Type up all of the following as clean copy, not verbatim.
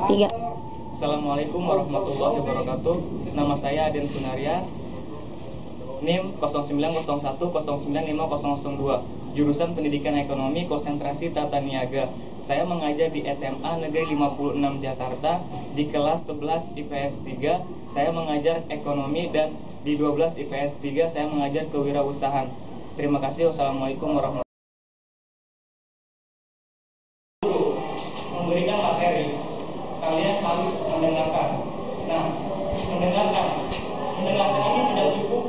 3. Assalamualaikum warahmatullahi wabarakatuh. Nama saya Aden Sunaria, NIM 0901095002, jurusan Pendidikan Ekonomi konsentrasi Tata Niaga. Saya mengajar di SMA Negeri 56 Jakarta di kelas 11 IPS 3. Saya mengajar ekonomi, dan di 12 IPS 3 saya mengajar kewirausahaan. Terima kasih. Wassalamualaikum warahmatullahi wabarakatuh. Memberikan materi, kalian harus mendengarkan. Nah, mendengarkan ini tidak cukup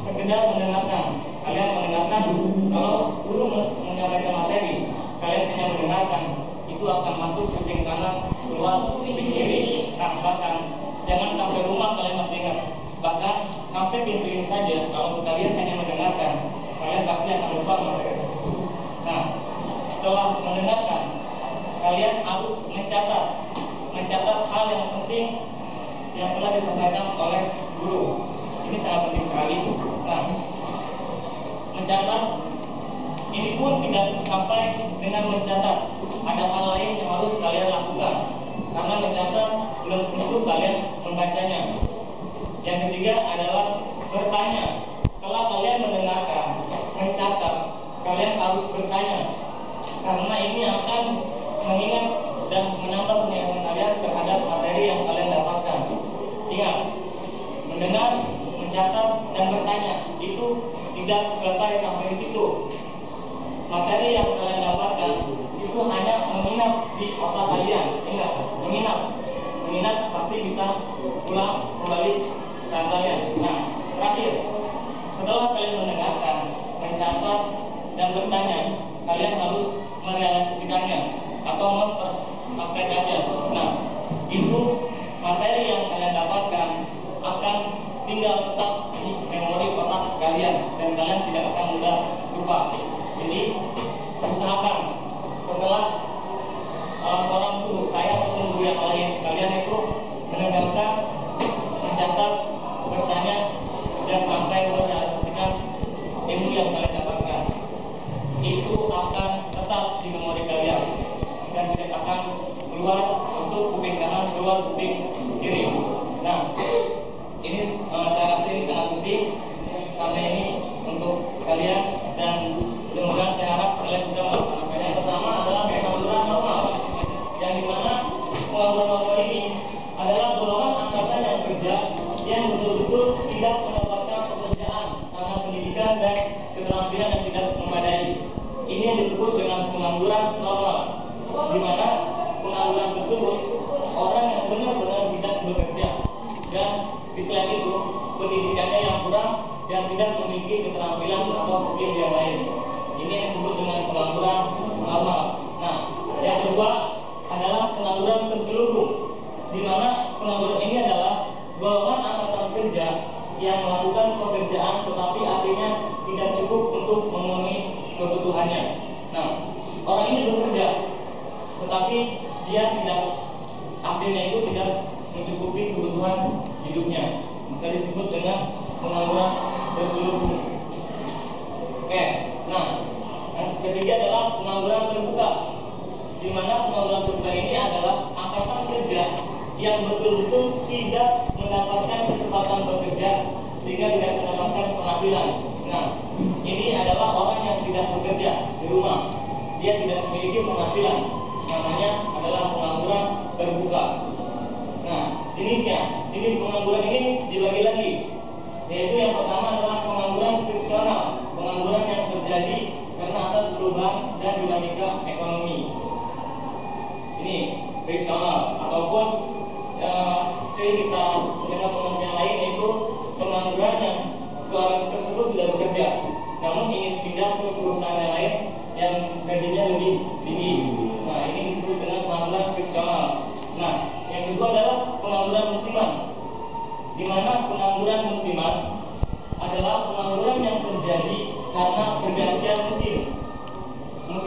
sekedar mendengarkan. Kalian mendengarkan, kalau guru menyampaikan materi, kalian hanya mendengarkan, itu akan masuk kuping kanan, keluar kuping kiri. Nah, bahkan jangan sampai rumah kalian masih ingat. Bahkan sampai pintu ini saja, kalau kalian hanya mendengarkan, kalian pasti akan lupa materi tersebut. Nah, setelah mendengarkan, kalian harus mencatat hal yang penting yang telah disampaikan oleh guru. Ini sangat penting sekali. Nah, mencatat ini pun tidak sampai dengan mencatat. Ada hal lain yang harus kalian lakukan, karena mencatat belum tentu kalian membacanya. Yang ketiga adalah bertanya. Setelah kalian mendengarkan, mencatat, kalian harus bertanya, karena ini akan mengingat dan menambah pengetahuan kalian terhadap materi yang kalian dapatkan. Ingat, mendengar, mencatat, dan bertanya itu tidak selesai sampai di situ. Materi yang kalian dapatkan itu hanya menginap di otak kalian. Ingat, menginap pasti bisa pulang kembali rasanya. Nah, terakhir, setelah kalian mendengarkan, mencatat, dan bertanya, kalian harus merealisasikannya atau mempraktekannya. Nah, itu materi yang kalian dapatkan akan tinggal tetap di memori otak kalian, dan kalian tidak akan mudah lupa. Jadi, usahakan setelah seorang guru, saya ataupun guru yang lain, kalian itu mendengarkan, mencatat, bertanya, dan sampai merealisasikan ilmu yang kalian dapatkan. Itu akan tetap di memori kalian dan tidak akan keluar, masuk kuping kanan, keluar kuping kiri. Nah, ini saya rasa ini sangat penting, karena ini untuk kalian, dan mudah-mudahan saya harap kalian bisa melaksanakannya. Yang pertama adalah pengangguran normal, yang dimana pengangguran normal ini adalah golongan angkatan yang kerja yang betul-betul tidak mendapatkan pekerjaan karena pendidikan dan keterampilan yang tidak memadai. Ini yang disebut dengan pengangguran normal, di mana pengangguran tersebut orang yang benar-benar tidak bekerja, dan di selain itu pendidikannya yang kurang dan tidak memiliki keterampilan atau skill yang lain. Ini yang disebut dengan pengangguran normal. Nah, yang kedua adalah pengangguran terselubung, di mana pengangguran ini adalah golongan angkatan kerja yang melakukan pekerjaan tetapi aslinya tidak cukup untuk memenuhi kebutuhannya. Nah, orang ini bekerja tetapi dia tidak, hasilnya itu tidak mencukupi kebutuhan hidupnya, maka disebut dengan pengangguran terselubung. Oke, nah, yang ketiga adalah pengangguran terbuka, di mana pengangguran terbuka ini adalah angkatan kerja yang betul-betul tidak mendapatkan kesempatan bekerja sehingga tidak mendapatkan penghasilan. Nah, ini adalah orang yang tidak bekerja di rumah, dia tidak memiliki penghasilan, namanya adalah pengangguran terbuka. Nah, jenis pengangguran ini dibagi lagi, yaitu yang pertama adalah pengangguran friksional, pengangguran yang terjadi karena atas perubahan dan dinamika ekonomi. Ini friksional, ataupun kita dengan pengertian lain, yaitu pengangguran yang seorang tersebut sudah bekerja namun ingin pindah ke perusahaan yang lain yang gajinya lebih tinggi. Nah, ini disebut dengan pengangguran friksional. Nah, yang kedua adalah pengangguran musiman, di mana pengangguran musiman adalah pengangguran yang terjadi karena pergantian musim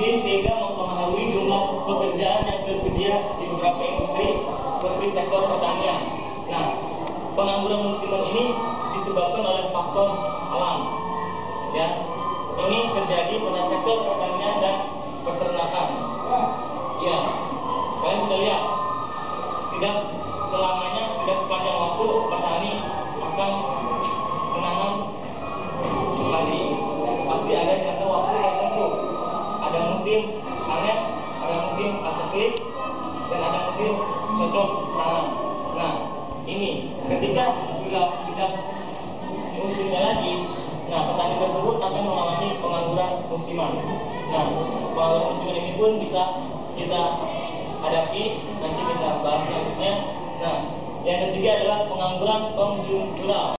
sehingga mempengaruhi jumlah pekerjaan yang tersedia di beberapa industri seperti sektor pertanian. Nah, pengangguran musiman ini disebabkan oleh faktor alam. Ya, ini terjadi pada sektor pertanian dan peternakan. Ya, kalian bisa lihat tidak selamanya, tidak sepanjang waktu petani akan menanam padi. Pasti ada jangka waktu tertentu. Ada musim panen, ada musim paceklik, dan ada musim cocok tanam. Nah, ini ketika sudah tidak musimnya lagi, nah petani tersebut akan mengalami pengangguran musiman. Nah, pengangguran musiman ini pun bisa kita hadapi, nanti kita bahas selanjutnya. Nah, yang ketiga adalah pengangguran konjungtural.